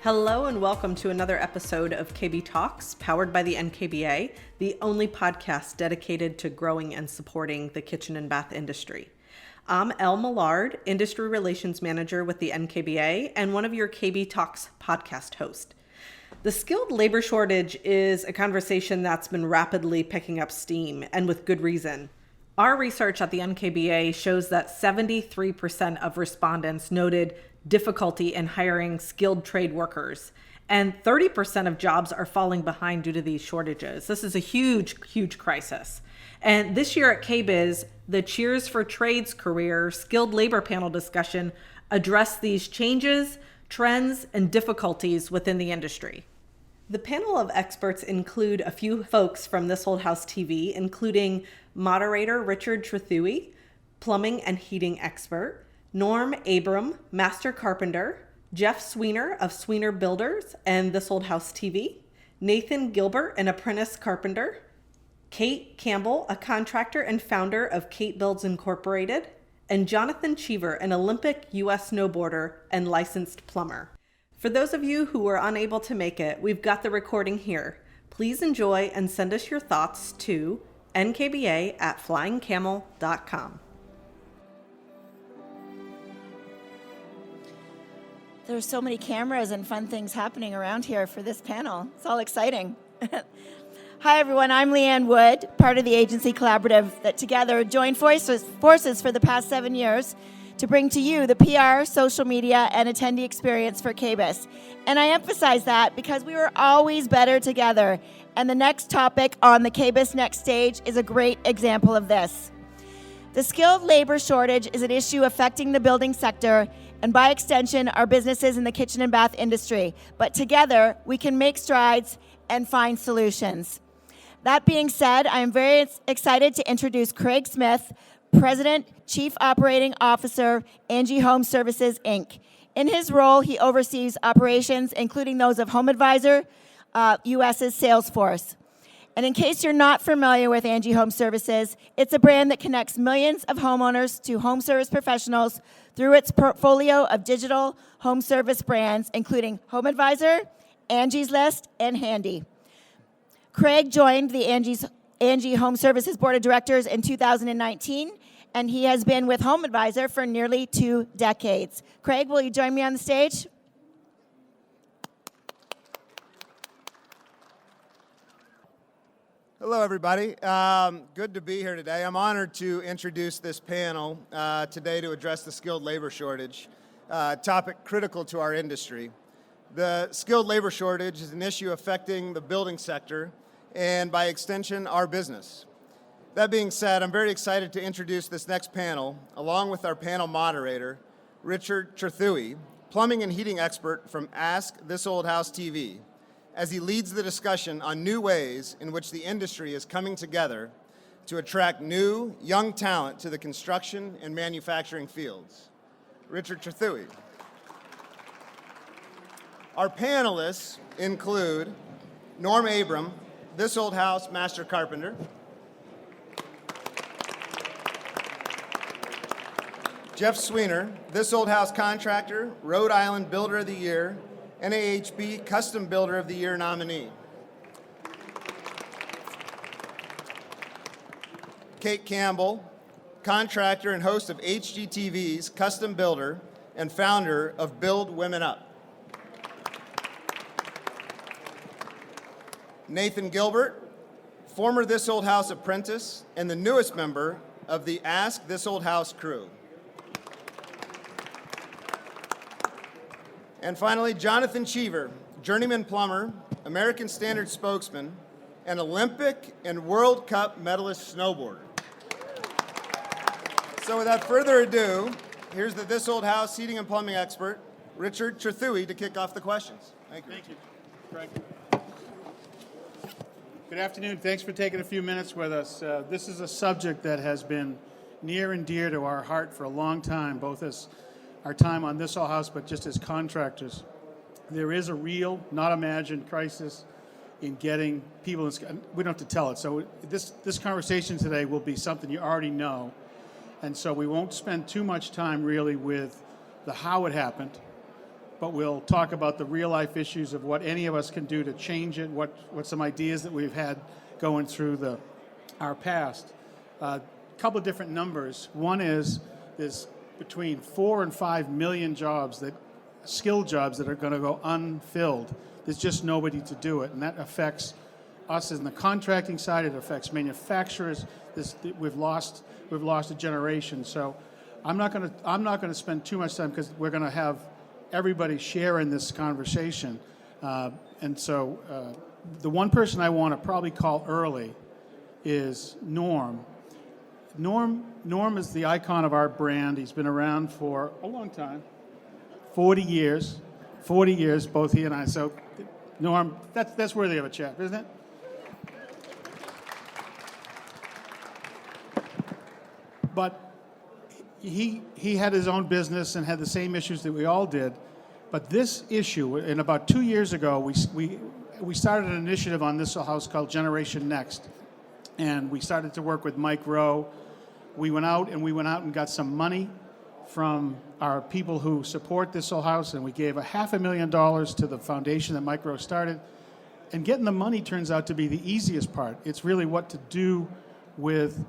Hello and welcome to another episode of KBTalks, powered by the NKBA, the only podcast dedicated to growing and supporting the kitchen and bath industry. I'm Elle Millard, Industry Relations Manager with the NKBA and one of your KBTalks podcast hosts. The skilled labor shortage is a conversation that's been rapidly picking up steam, and with good reason. Our research at the NKBA shows that 73% of respondents noted difficulty in hiring skilled trade workers, and 30% of jobs are falling behind due to these shortages. This is a huge crisis. And this year at KBIS, the Cheers for Trades career skilled labor panel discussion addressed these changes, trends, and difficulties within the industry. The panel of experts include a few folks from This Old House TV, including moderator Richard Trethewey, plumbing and heating expert, Norm Abram, master carpenter, Jeff Sweener of Sweener Builders and This Old House TV, Nathan Gilbert, an apprentice carpenter, Kate Campbell, a contractor and founder of Kate Builds Incorporated, and Jonathan Cheever, an Olympic U.S. snowboarder and licensed plumber. For those of you who were unable to make it, we've got the recording here. Please enjoy and send us your thoughts to nkba@flyingcamel.com. There's so many cameras and fun things happening around here for this panel. It's all exciting. Hi, everyone. I'm Leanne Wood, part of the agency collaborative that together joined forces for the past 7 years to bring to you the PR, social media, and attendee experience for KBIS. And I emphasize that because we were always better together. And the next topic on the KBISNeXT stage is a great example of this. The skilled labor shortage is an issue affecting the building sector and by extension, our businesses in the kitchen and bath industry. But together, we can make strides and find solutions. That being said, I am very excited to introduce Craig Smith, President, Chief Operating Officer, Angie Home Services, Inc. In his role, he oversees operations, including those of HomeAdvisor, US's sales force. And in case you're not familiar with Angie Home Services, it's a brand that connects millions of homeowners to home service professionals through its portfolio of digital home service brands, including HomeAdvisor, Angie's List, and Handy. Craig joined the Angie Home Services Board of Directors in 2019, and he has been with HomeAdvisor for nearly 2 decades. Craig, will you join me on the stage? Hello, everybody. Good to be here today. I'm honored to introduce this panel today to address the skilled labor shortage, topic critical to our industry. The skilled labor shortage is an issue affecting the building sector and, by extension, our business. That being said, I'm very excited to introduce this next panel, along with our panel moderator, Richard Trethewey, plumbing and heating expert from Ask This Old House TV, as he leads the discussion on new ways in which the industry is coming together to attract new, young talent to the construction and manufacturing fields. Richard Trethewey. Our panelists include Norm Abram, This Old House Master Carpenter, Jeff Sweener, This Old House Contractor, Rhode Island Builder of the Year, NAHB Custom Builder of the Year nominee. Kate Campbell, contractor and host of HGTV's Custom Builder and founder of Build Women Up. Nathan Gilbert, former This Old House apprentice and the newest member of the Ask This Old House crew. And finally, Jonathan Cheever, journeyman plumber, American Standard spokesman, and Olympic and World Cup medalist snowboarder. So without further ado, here's the This Old House heating and plumbing expert, Richard Trethewey, to kick off the questions. Thank you. Thank you, Craig. Good afternoon. Thanks for taking a few minutes with us. This is a subject that has been near and dear to our heart for a long time, both as our time on This Old House, but just as contractors. There is a real, not imagined crisis in getting people, we don't have to tell it. So this conversation today will be something you already know. And so we won't spend too much time really with the how it happened. but we'll talk about the real-life issues of what any of us can do to change it, what some ideas that we've had going through our past. A couple of different numbers. One is there's between 4 and 5 million skilled jobs that are going to go unfilled. There's just nobody to do it, and that affects us in the contracting side. It affects manufacturers. We've lost a generation. So I'm not going to spend too much time because we're going to have everybody share in this conversation. And so the one person I want to probably call early is Norm. Norm is the icon of our brand. He's been around for a long time, 40 years, both he and I. So Norm, that's worthy of a chat, isn't it? But he had his own business and had the same issues that we all did. But this issue, and about 2 years ago, we started an initiative on this house called KBISNeXT. And we started to work with Mike Rowe. We went out and got some money from our people who support this whole house, and we gave $500,000 to the foundation that Mike Rowe started. And getting the money turns out to be the easiest part. It's really what to do with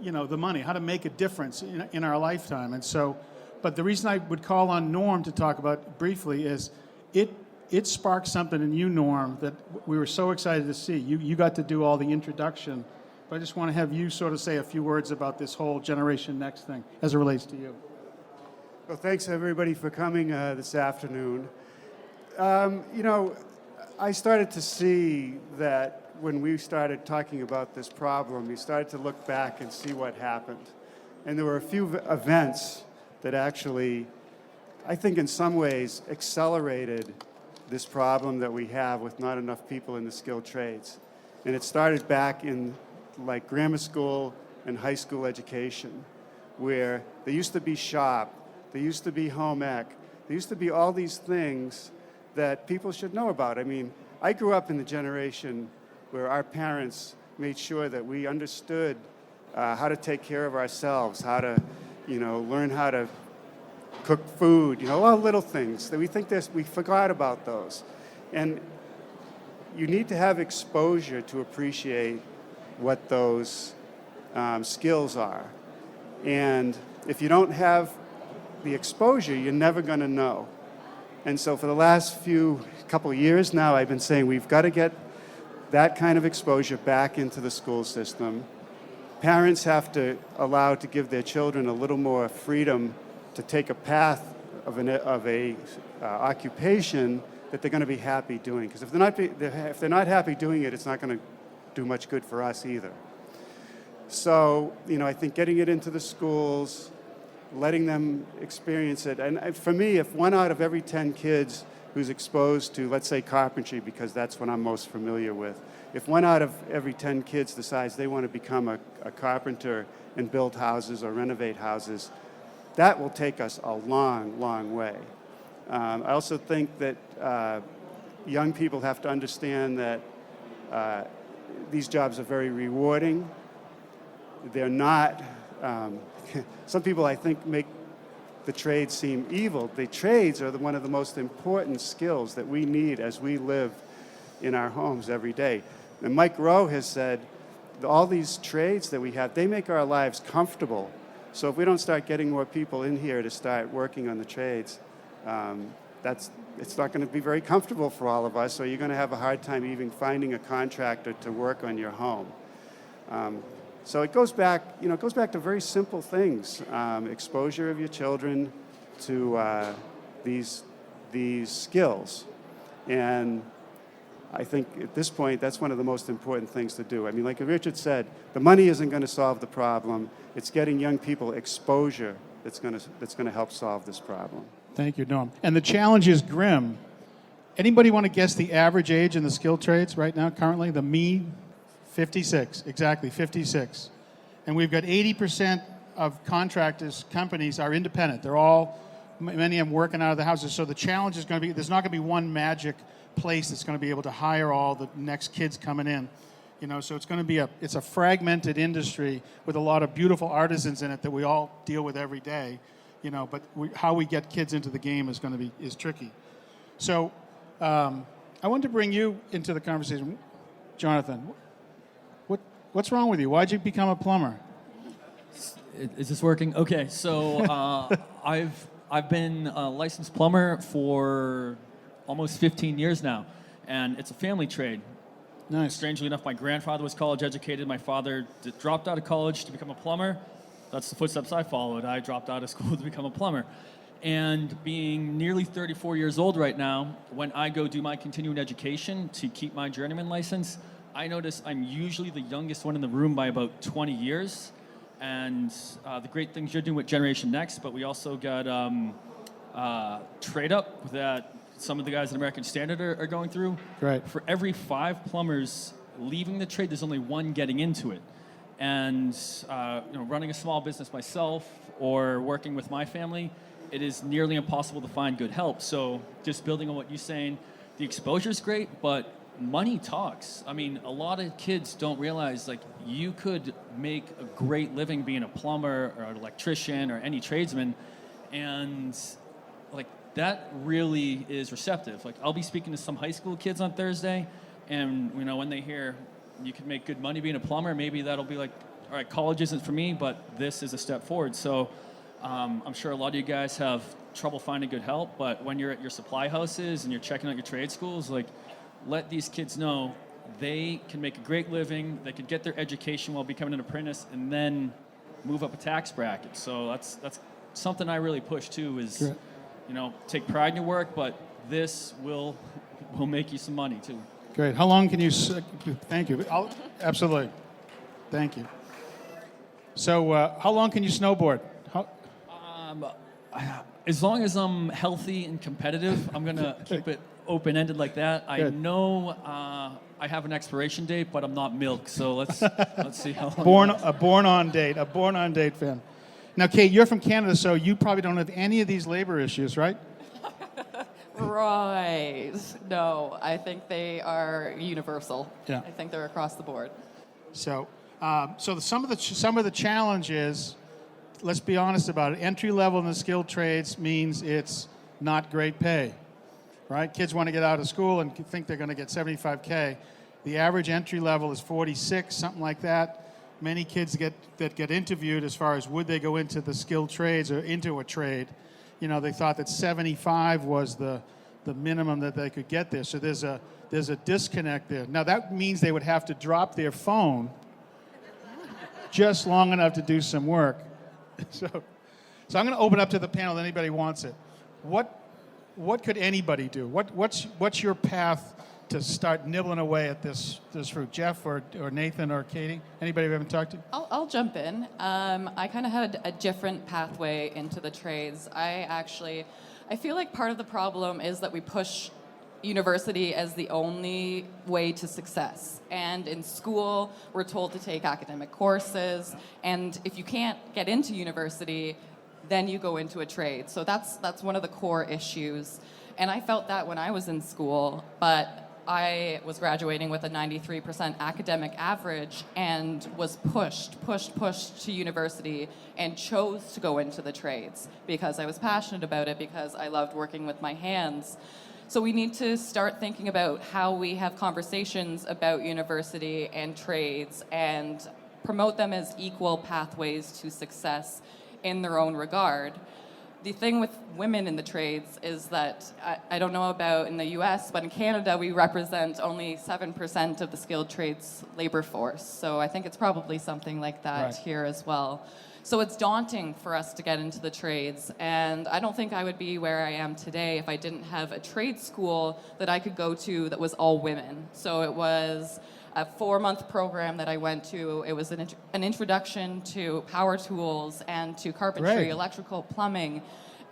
the money, how to make a difference in our lifetime. And so, but the reason I would call on Norm to talk about briefly is it sparked something in you, Norm, that we were so excited to see. You got to do all the introduction, but I just want to have you sort of say a few words about this whole KBISNeXT thing as it relates to you. Well, thanks everybody for coming this afternoon. I started to see that when we started talking about this problem, we started to look back and see what happened. And there were a few events that actually, I think in some ways, accelerated this problem that we have with not enough people in the skilled trades. And it started back in like grammar school and high school education, where there used to be shop, there used to be home ec, there used to be all these things that people should know about. I mean, I grew up in the generation where our parents made sure that we understood how to take care of ourselves, how to, learn how to cook food, all little things that we think we forgot about those. And you need to have exposure to appreciate what those skills are. And if you don't have the exposure, you're never going to know. And so for the last couple of years now, I've been saying we've got to get that kind of exposure back into the school system. Parents have to allow to give their children a little more freedom to take a path of a occupation that they're going to be happy doing. Because if they're not happy doing it, it's not going to do much good for us either. So, I think getting it into the schools, letting them experience it. And for me, if 1 out of every 10 kids who's exposed to, let's say, carpentry, because that's what I'm most familiar with, if 1 out of every 10 kids decides they want to become a carpenter and build houses or renovate houses, that will take us a long, long way. I also think that young people have to understand that these jobs are very rewarding. They're not, some people I think make the trades seem evil. The trades are one of the most important skills that we need as we live in our homes every day. And Mike Rowe has said, all these trades that we have, they make our lives comfortable. So if we don't start getting more people in here to start working on the trades, it's not going to be very comfortable for all of us, or you're going to have a hard time even finding a contractor to work on your home. So it goes back to very simple things, exposure of your children to these skills. And I think at this point, that's one of the most important things to do. I mean, like Richard said, the money isn't going to solve the problem. It's getting young people exposure that's going to help solve this problem. Thank you, Norm. And the challenge is grim. Anybody want to guess the average age in the skilled trades right now, currently? The mean? 56, exactly, 56. And we've got 80% of contractors, companies are independent. They're all, many of them working out of the houses. So the challenge is going to be, there's not going to be one magic place that's going to be able to hire all the next kids coming in. So it's going to be it's a fragmented industry with a lot of beautiful artisans in it that we all deal with every day. But how we get kids into the game is tricky. So I wanted to bring you into the conversation. Jonathan, what's wrong with you? Why'd you become a plumber? Is this working? Okay, so I've been a licensed plumber for almost 15 years now, and it's a family trade. Nice. Strangely enough, my grandfather was college educated. My father dropped out of college to become a plumber. That's the footsteps I followed. I dropped out of school to become a plumber. And being nearly 34 years old right now, when I go do my continuing education to keep my journeyman license, I notice I'm usually the youngest one in the room by about 20 years. And the great things you're doing with Generation Next, but we also got Trade Up that some of the guys at American Standard are going through. Right. For every 5 plumbers leaving the trade, there's only 1 getting into it. And running a small business myself or working with my family, it is nearly impossible to find good help. So just building on what you're saying, the exposure is great, but money talks. I mean, a lot of kids don't realize, like, you could make a great living being a plumber or an electrician or any tradesman, and like that really is receptive. Like, I'll be speaking to some high school kids on Thursday, and when they hear you can make good money being a plumber, maybe that'll be like, all right, college isn't for me, but this is a step forward. So I'm sure a lot of you guys have trouble finding good help, but when you're at your supply houses and you're checking out your trade schools, like, let these kids know they can make a great living, they could get their education while becoming an apprentice, and then move up a tax bracket. So that's something I really push too, is take pride in your work, but this will make you some money too. Great. How long can you... Thank you. Absolutely. Thank you. So how long can you snowboard? As long as I'm healthy and competitive, I'm going to keep it open-ended like that. I know I have an expiration date, but I'm not milk, so let's see how long. A born on date fan. Now, Kate, you're from Canada, so you probably don't have any of these labor issues, right? Right. No, I think they are universal. Yeah. I think they're across the board. So, some of the challenges, let's be honest about it. Entry level in the skilled trades means it's not great pay, right? Kids want to get out of school and think they're going to get $75K. The average entry level is 46, something like that. Many kids that get interviewed as far as would they go into the skilled trades or into a trade, they thought that 75 was the minimum that they could get there. So there's a disconnect there. Now that means they would have to drop their phone just long enough to do some work. So I'm going to open up to the panel. If anybody wants it. What could anybody do? What's your path to start nibbling away at this fruit? Jeff or Nathan or Katie? Anybody we haven't talked to? I'll jump in. I kind of had a different pathway into the trades. I feel like part of the problem is that we push university as the only way to success. And in school, we're told to take academic courses, and if you can't get into university, then you go into a trade. So that's one of the core issues. And I felt that when I was in school, but I was graduating with a 93% academic average and was pushed to university and chose to go into the trades because I was passionate about it, because I loved working with my hands. So we need to start thinking about how we have conversations about university and trades and promote them as equal pathways to success in their own regard. The thing with women in the trades is that, I don't know about in the US, but in Canada we represent only 7% of the skilled trades labor force. So I think it's probably something like that here as well. So it's daunting for us to get into the trades, and I don't think I would be where I am today if I didn't have a trade school that I could go to that was all women. So it was a 4-month program that I went to. It was an introduction to power tools and to carpentry, electrical, plumbing.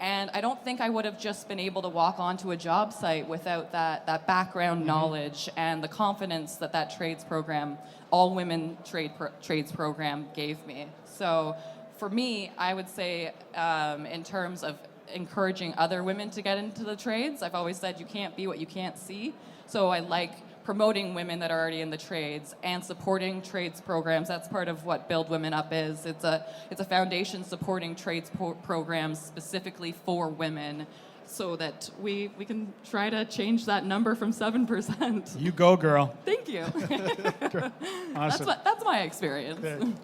And I don't think I would have just been able to walk onto a job site without that background knowledge and the confidence that trades program, all women trades program gave me. So for me, I would say in terms of encouraging other women to get into the trades, I've always said you can't be what you can't see. So I like promoting women that are already in the trades and supporting trades programs. That's part of what Build Women Up is. It's a foundation supporting trades programs specifically for women so that we can try to change that number from 7%. You go, girl. Thank you. Awesome. That's my experience. Good.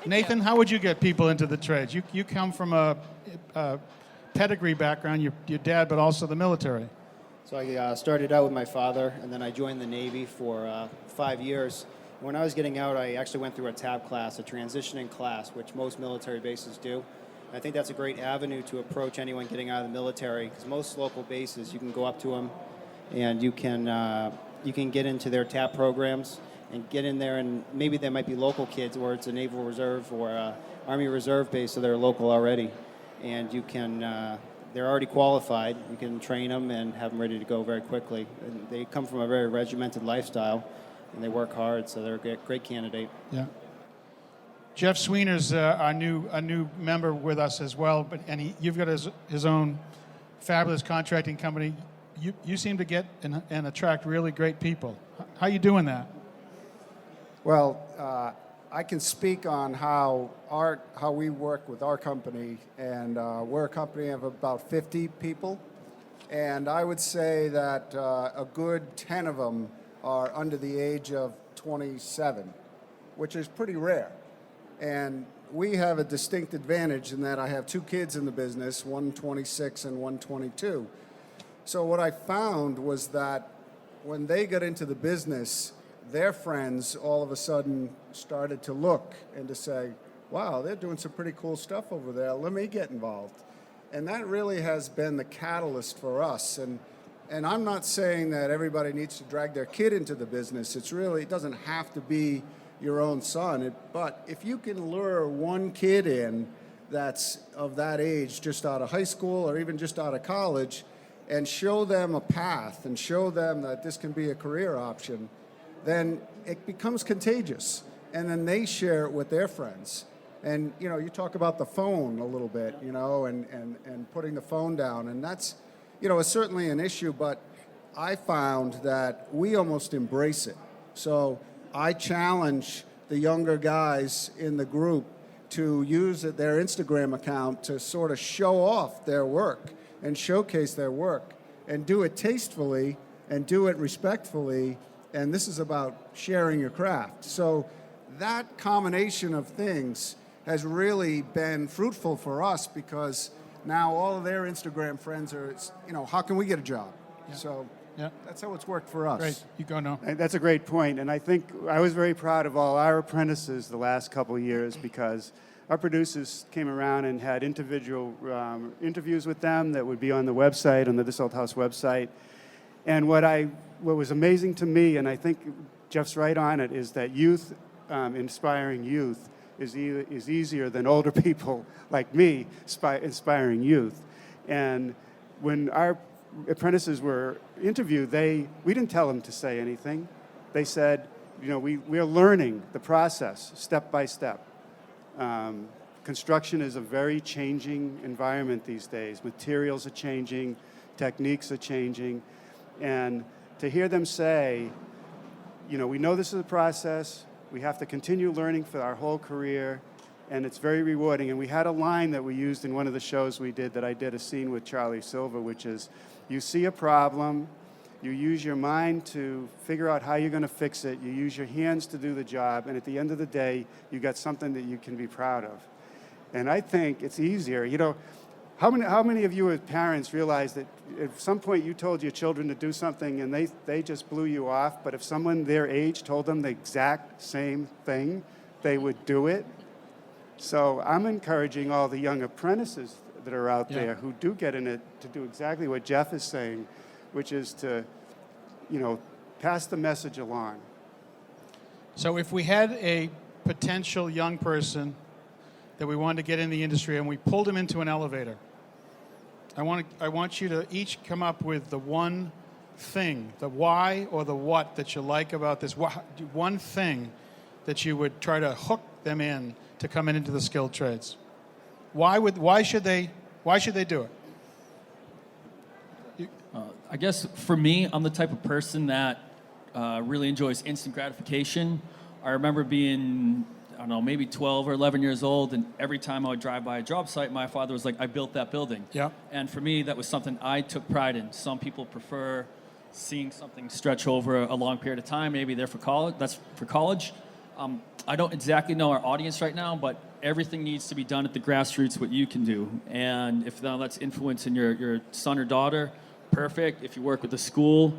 Nathan, how would you get people into the trades? You come from a pedigree background, your dad, but also the military. So I started out with my father, and then I joined the Navy for 5 years. When I was getting out, I actually went through a TAP class, a transitioning class, which most military bases do. I think that's a great avenue to approach anyone getting out of the military, because most local bases, you can go up to them, and you can get into their TAP programs and get in there, and maybe there might be local kids, or it's a Naval Reserve or a Army Reserve base, so they're local already, and you can. They're already qualified. You can train them and have them ready to go very quickly. And they come from a very regimented lifestyle, and they work hard, so they're a great candidate. Yeah. Jeff Sweener's a new member with us as well, you've got his own fabulous contracting company. You seem to get and attract really great people. How are you doing that? Well, I can speak on how we work with our company, and we're a company of about 50 people, and I would say that a good 10 of them are under the age of 27, which is pretty rare. And we have a distinct advantage in that I have 2 kids in the business, one 26 and one 22. So what I found was that when they got into the business, their friends all of a sudden started to look and to say, wow, they're doing some pretty cool stuff over there. Let me get involved. And that really has been the catalyst for us. And I'm not saying that everybody needs to drag their kid into the business. It doesn't have to be your own son. But if you can lure one kid in that's of that age, just out of high school or even just out of college, and show them a path and show them that this can be a career option, then it becomes contagious. And then they share it with their friends. And, you talk about the phone a little bit, and putting the phone down. And that's, it's certainly an issue, but I found that we almost embrace it. So I challenge the younger guys in the group to use their Instagram account to sort of show off their work and showcase their work and do it tastefully and do it respectfully. And this is about sharing your craft. So that combination of things has really been fruitful for us, because now all of their Instagram friends are, how can we get a job? Yeah. So yeah. That's how it's worked for us. Great. You go now. That's a great point. And I think I was very proud of all our apprentices the last couple of years, because our producers came around and had individual interviews with them that would be on the website, on the This Old House website. And what was amazing to me, and I think Jeff's right on it, is that youth, inspiring youth, is easier than older people like me inspiring youth. And when our apprentices were interviewed, we didn't tell them to say anything. They said, we're learning the process step by step. Construction is a very changing environment these days. Materials are changing, techniques are changing, and to hear them say, we know this is a process, we have to continue learning for our whole career, and it's very rewarding. And we had a line that we used in one of the shows we did, that I did a scene with Charlie Silver, which is, you see a problem, you use your mind to figure out how you're going to fix it, you use your hands to do the job, and at the end of the day, you got something that you can be proud of. And I think it's easier. How many of you as parents realize that at some point you told your children to do something and they just blew you off, but if someone their age told them the exact same thing, they would do it? So I'm encouraging all the young apprentices that are out there who do get in it to do exactly what Jeff is saying, which is to, pass the message along. So if we had a potential young person that we wanted to get in the industry and we pulled him into an elevator, I want you to each come up with the one thing, the why or the what that you like about this, one thing that you would try to hook them in to come into the skilled trades. Why should they do it? I guess for me, I'm the type of person that really enjoys instant gratification. I remember being I don't know, maybe 12 or 11 years old, and every time I would drive by a job site, my father was like, I built that building. Yeah. And for me, that was something I took pride in. Some people prefer seeing something stretch over a long period of time. Maybe they're for college. That's for college. I don't exactly know our audience right now, but everything needs to be done at the grassroots, what you can do. And if now that's influencing your son or daughter, perfect. If you work with the school,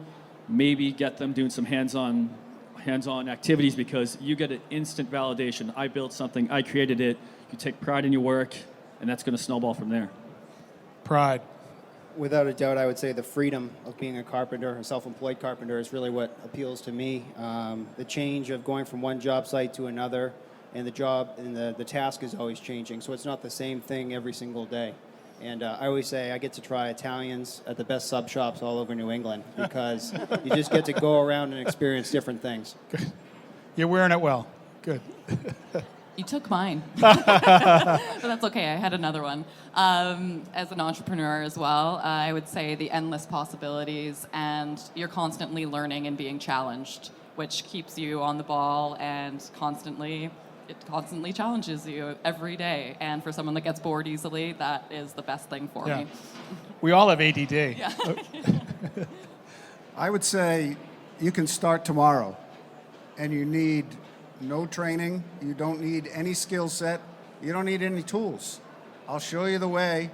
maybe get them doing some hands-on activities, because you get an instant validation. I built something, I created it. You take pride in your work, and that's going to snowball from there. Pride. Without a doubt, I would say the freedom of being a carpenter, a self-employed carpenter, is really what appeals to me. The change of going from one job site to another, and the job and the task is always changing, so it's not the same thing every single day. And I always say I get to try Italians at the best sub shops all over New England, because you just get to go around and experience different things. Good. You're wearing it well. Good. You took mine. But that's okay. I had another one. As an entrepreneur as well, I would say the endless possibilities, and you're constantly learning and being challenged, which keeps you on the ball and it constantly challenges you every day. And for someone that gets bored easily, that is the best thing for me. We all have ADD. Yeah. I would say you can start tomorrow, and you need no training. You don't need any skill set. You don't need any tools. I'll show you the way,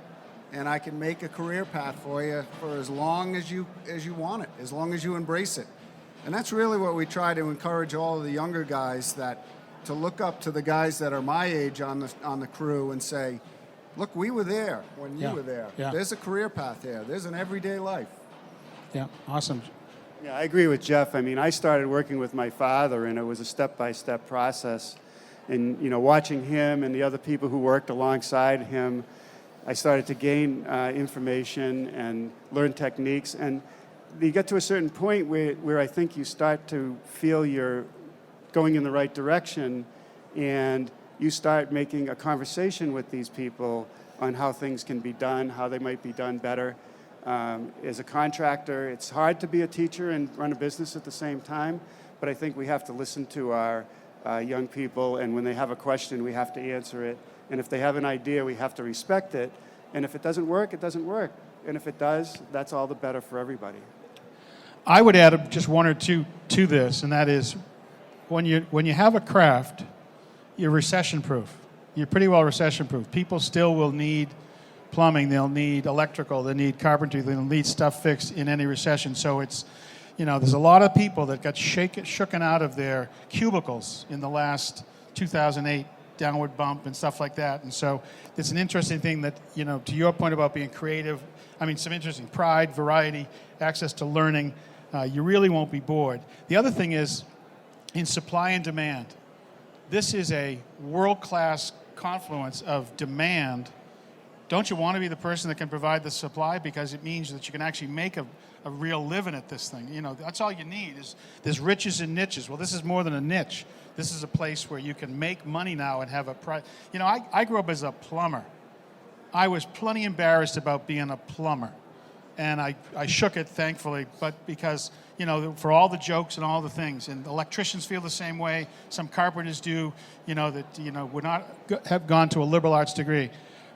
and I can make a career path for you for as long as you want it, as long as you embrace it. And that's really what we try to encourage all of the younger guys, that to look up to the guys that are my age on the crew and say, look, we were there when you were there. Yeah. There's a career path there. There's an everyday life. Yeah, awesome. Yeah, I agree with Jeff. I mean, I started working with my father, and it was a step-by-step process. And, watching him and the other people who worked alongside him, I started to gain information and learn techniques. And you get to a certain point where I think you start to feel you're going in the right direction, and you start making a conversation with these people on how things can be done, how they might be done better. As a contractor, it's hard to be a teacher and run a business at the same time, but I think we have to listen to our young people, and when they have a question, we have to answer it. And if they have an idea, we have to respect it. And if it doesn't work, it doesn't work. And if it does, that's all the better for everybody. I would add just one or two to this, and that is, when you have a craft, you're recession-proof. You're pretty well recession-proof. People still will need plumbing, they'll need electrical, they'll need carpentry, they'll need stuff fixed in any recession. So it's, there's a lot of people that got shooken out of their cubicles in the last 2008 downward bump and stuff like that. And so it's an interesting thing that, to your point about being creative, some interesting pride, variety, access to learning, you really won't be bored. The other thing is, in supply and demand, this is a world-class confluence of demand. Don't you want to be the person that can provide the supply? Because it means that you can actually make a real living at this thing. That's all you need is there's riches and niches. Well, this is more than a niche. This is a place where you can make money now and have a price. I grew up as a plumber. I was plenty embarrassed about being a plumber. And I shook it, thankfully, but because, for all the jokes and all the things. And electricians feel the same way. Some carpenters do, would not have gone to a liberal arts degree,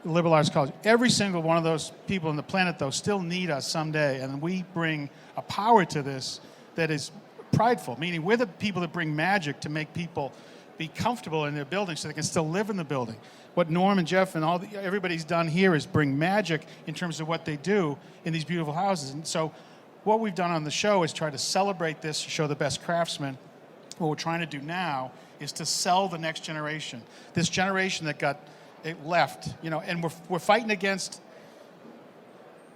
liberal arts college. Every single one of those people on the planet, though, still need us someday. And we bring a power to this that is prideful, meaning we're the people that bring magic to make people be comfortable in their building so they can still live in the building. What Norm and Jeff and everybody's done here is bring magic in terms of what they do in these beautiful houses. And so what we've done on the show is try to celebrate this, show the best craftsmen. What we're trying to do now is to sell the next generation. This generation that got left, and we're fighting against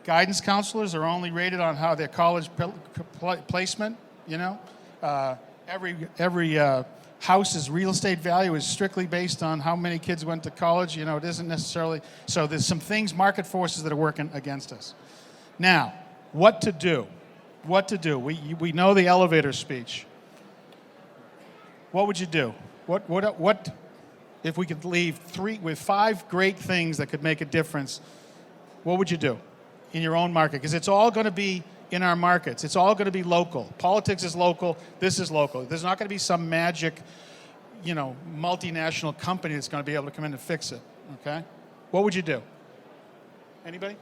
guidance counselors are only rated on how their college placement, every house's real estate value is strictly based on how many kids went to college. It isn't necessarily. So there's some things, market forces that are working against us. Now, what to do? What to do? We know the elevator speech. What would you do? What if we could leave 5 great things that could make a difference? What would you do in your own market? Because it's all going to be in our markets. It's all going to be local. Politics is local. This is local. There's not going to be some magic, multinational company that's going to be able to come in and fix it. Okay, what would you do? Anybody?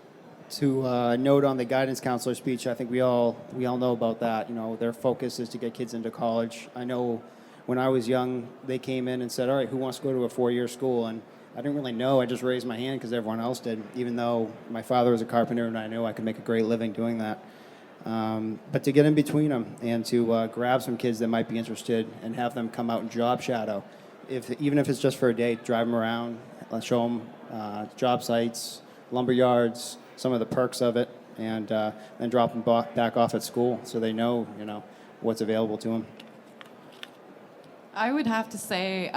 To note on the guidance counselor speech, I think we all know about that. Their focus is to get kids into college. I know when I was young, they came in and said, all right, who wants to go to a 4-year school? And I didn't really know. I just raised my hand because everyone else did, even though my father was a carpenter and I knew I could make a great living doing that. But to get in between them and to grab some kids that might be interested and have them come out and job shadow, even if it's just for a day, drive them around, show them job sites, lumber yards, some of the perks of it, and then drop them back off at school so they know, what's available to them. I would have to say,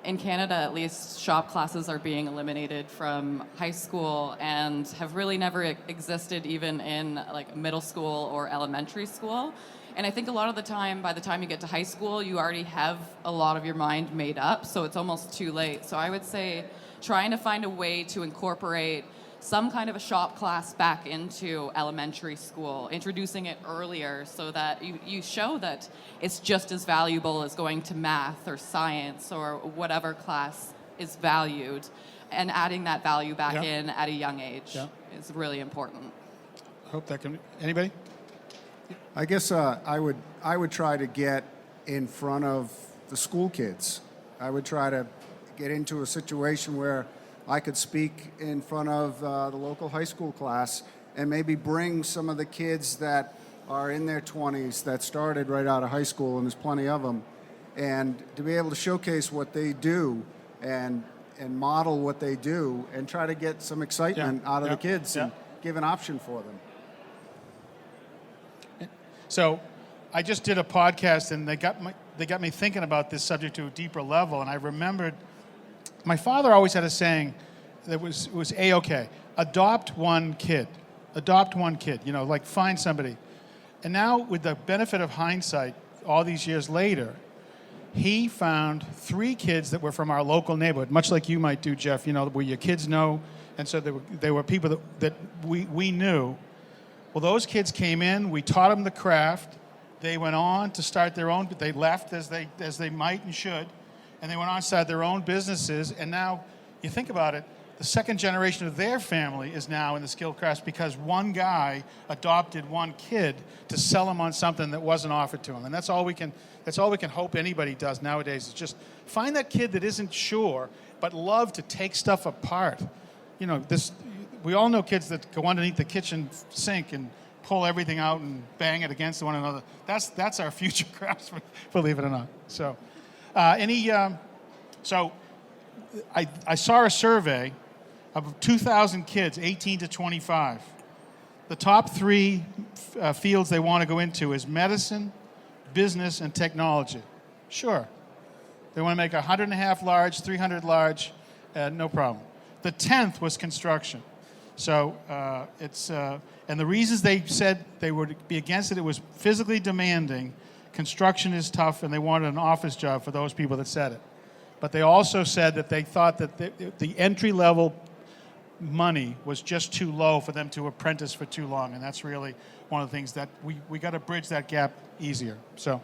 in Canada at least, shop classes are being eliminated from high school and have really never existed even in like middle school or elementary school. And I think a lot of the time, by the time you get to high school, you already have a lot of your mind made up, so it's almost too late. So I would say trying to find a way to incorporate some kind of a shop class back into elementary school, introducing it earlier so that you show that it's just as valuable as going to math or science or whatever class is valued, and adding that value back in at a young age is really important. I hope that can. Anybody? I guess I would try to get in front of the school kids. I would try to get into a situation where I could speak in front of the local high school class and maybe bring some of the kids that are in their 20s that started right out of high school, and there's plenty of them, and to be able to showcase what they do and model what they do and try to get some excitement out of the kids and give an option for them. So I just did a podcast, and they got me thinking about this subject to a deeper level, and I remembered my father always had a saying that was A-okay. Adopt one kid. Adopt one kid. Like find somebody. And now, with the benefit of hindsight, all these years later, he found 3 kids that were from our local neighborhood, much like you might do, Jeff, where your kids know, and so they were people that we knew. Well, those kids came in, we taught them the craft, they went on to start their own, they left as they might and should, and they went on to start their own businesses, and now, you think about it, the second generation of their family is now in the skilled crafts because one guy adopted one kid to sell him on something that wasn't offered to him. And that's all we can hope anybody does nowadays, is just find that kid that isn't sure but love to take stuff apart. We all know kids that go underneath the kitchen sink and pull everything out and bang it against one another. That's our future craftsmen, believe it or not. So so I saw a survey of 2,000 kids, 18 to 25. The top 3 fields they want to go into is medicine, business, and technology. Sure. They want to make 150 large, 300 large, no problem. The 10th was construction. So and the reasons they said they would be against it was physically demanding, construction is tough, and they wanted an office job for those people that said it. But they also said that they thought that the entry-level money was just too low for them to apprentice for too long, and that's really one of the things that we got to bridge that gap easier. So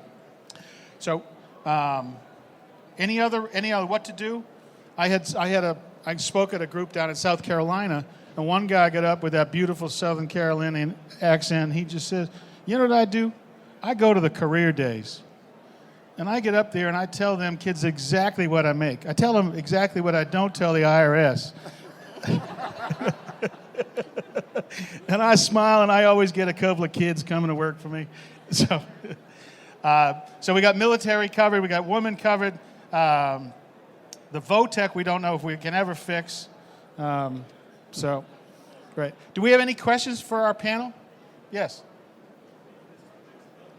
any other what to do? I spoke at a group down in South Carolina, and one guy got up with that beautiful Southern Carolinian accent. He just says, "You know what I do? I go to the career days, and I get up there and I tell them kids exactly what I make. I tell them exactly what I don't tell the IRS." And I smile, and I always get a couple of kids coming to work for me. So we got military covered, we got women covered. The VOTEC we don't know if we can ever fix. So, great. Do we have any questions for our panel? Yes.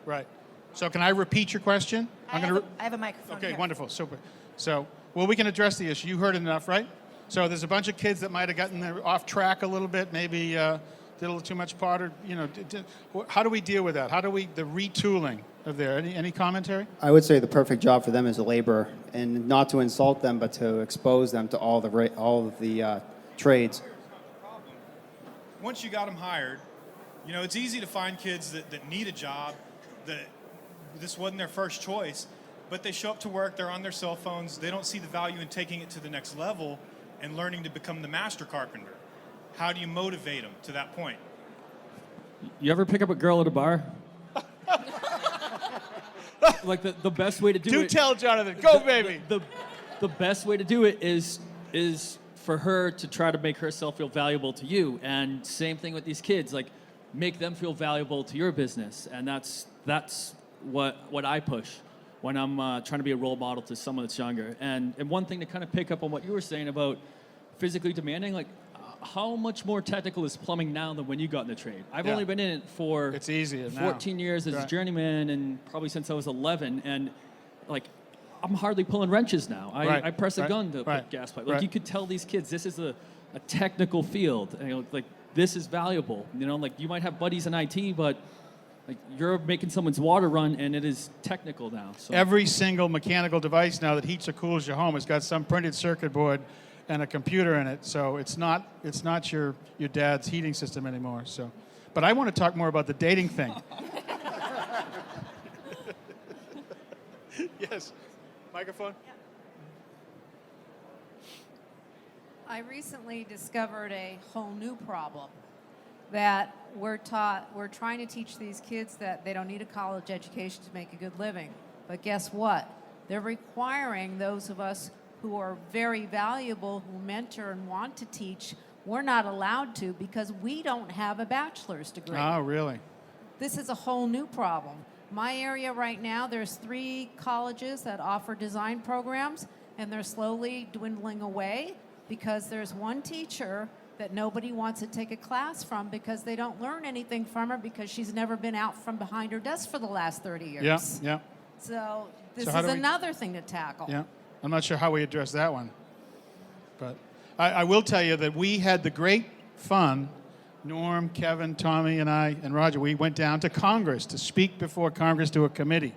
Right. So can I repeat your question? I have a microphone. Okay, here. wonderful, super. So, we can address the issue. You heard it enough, right? So there's a bunch of kids that might have gotten off track a little bit, maybe did a little too much part, or how do we deal with that? The retooling of there? Any commentary? I would say the perfect job for them is a laborer, and not to insult them, but to expose them to all of the trades. Once you got them hired, it's easy to find kids that need a job, that this wasn't their first choice, but they show up to work, they're on their cell phones, they don't see the value in taking it to the next level and learning to become the master carpenter. How do you motivate them to that point? You ever pick up a girl at a bar? Like the best way to do it. Do tell, Jonathan. Go, baby. The best way to do it is for her to try to make herself feel valuable to you. And same thing with these kids. Like, make them feel valuable to your business. And that's what I push when I'm trying to be a role model to someone that's younger. And one thing to kind of pick up on what you were saying about physically demanding, like, how much more technical is plumbing now than when you got in the trade? I've only been in it for It's easier now. 14 years as a Right. journeyman, and probably since I was 11. And like, I'm hardly pulling wrenches now. Right. I press a Right. gun to Right. put gas pipe. Like, Right. you could tell these kids this is a technical field. And, like, this is valuable. Like, you might have buddies in IT, but like, you're making someone's water run, and it is technical now. So Every single mechanical device now that heats or cools your home has got some printed circuit board and a computer in it. So it's not your dad's heating system anymore. So, but I want to talk more about the dating thing. Yes. Microphone? I recently discovered a whole new problem that we're trying to teach these kids that they don't need a college education to make a good living. But guess what? They're requiring those of us who are very valuable, who mentor and want to teach, we're not allowed to because we don't have a bachelor's degree. Oh, really? This is a whole new problem. My area right now, there's 3 colleges that offer design programs, and they're slowly dwindling away because there's one teacher that nobody wants to take a class from because they don't learn anything from her because she's never been out from behind her desk for the last 30 years. Yeah, yeah, So this how is do we- another thing to tackle. yeah. I'm not sure how we address that one. But I will tell you that we had the great fun, Norm, Kevin, Tommy, and I, and Roger, we went down to Congress to speak before Congress to a committee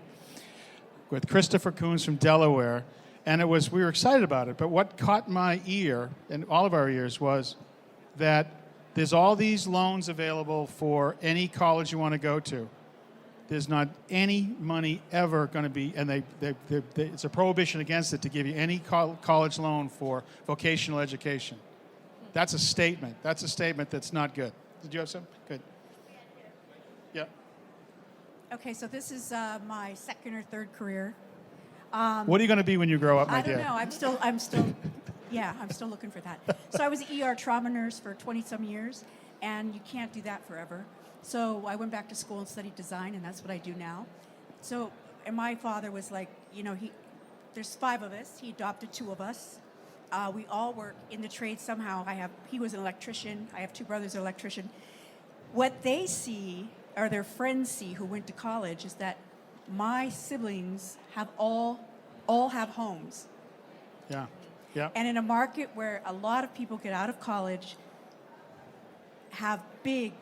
with Christopher Coons from Delaware. And we were excited about it. But what caught my ear, and all of our ears, was that there's all these loans available for any college you want to go to. There's not any money ever going to be, and it's a prohibition against it to give you any college loan for vocational education. That's a statement. That's a statement that's not good. Did you have some? Good. Yeah. Okay, so this is my second or third career. What are you going to be when you grow up, my I dear? don't know. I'm still looking for that. So I was an ER trauma nurse for 20-some years, and you can't do that forever. So I went back to school and studied design, and that's what I do now. So, and my father was like, there's 5 of us. He adopted 2 of us. We all work in the trade somehow. He was an electrician. I have 2 brothers, an electrician. What they see, or their friends see who went to college, is that my siblings have all have homes. Yeah. Yeah. And in a market where a lot of people get out of college, have big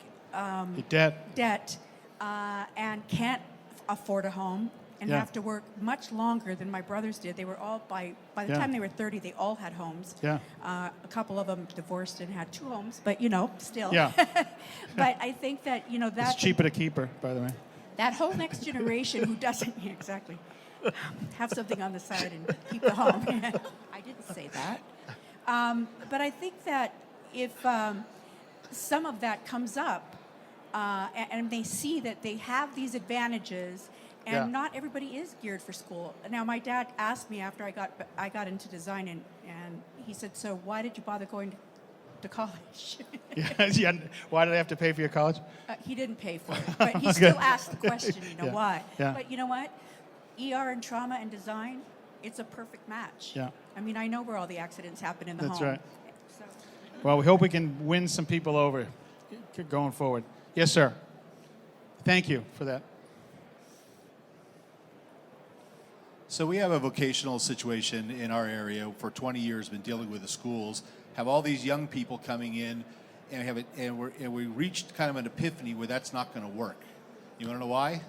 debt, and can't afford a home, and Yeah. have to work much longer than my brothers did. They were all by the Yeah. time they were 30, they all had homes. Yeah. A couple of them divorced and had 2 homes, but still. Yeah. But I think that It's that's cheaper to keep her, by the way. that whole next generation who doesn't exactly have something on the side and keep the home. I didn't say that. But I think that if some of that comes up and they see that they have these advantages, and Yeah. not everybody is geared for school. Now, my dad asked me after I got into design, and he said, "So why did you bother going to college?" Yeah. Why did I have to pay for your college? He didn't pay for it, but he still asked the question, Yeah. why? Yeah. But you know what? ER and trauma and design, it's a perfect match. Yeah. I mean, I know where all the accidents happen in the That's home. right. So, Well, we hope we can win some people over going forward. Yes, sir. Thank you for that. So we have a vocational situation in our area for 20 years, been dealing with the schools, have all these young people coming in, and we reached kind of an epiphany where that's not going to work. You want to know why?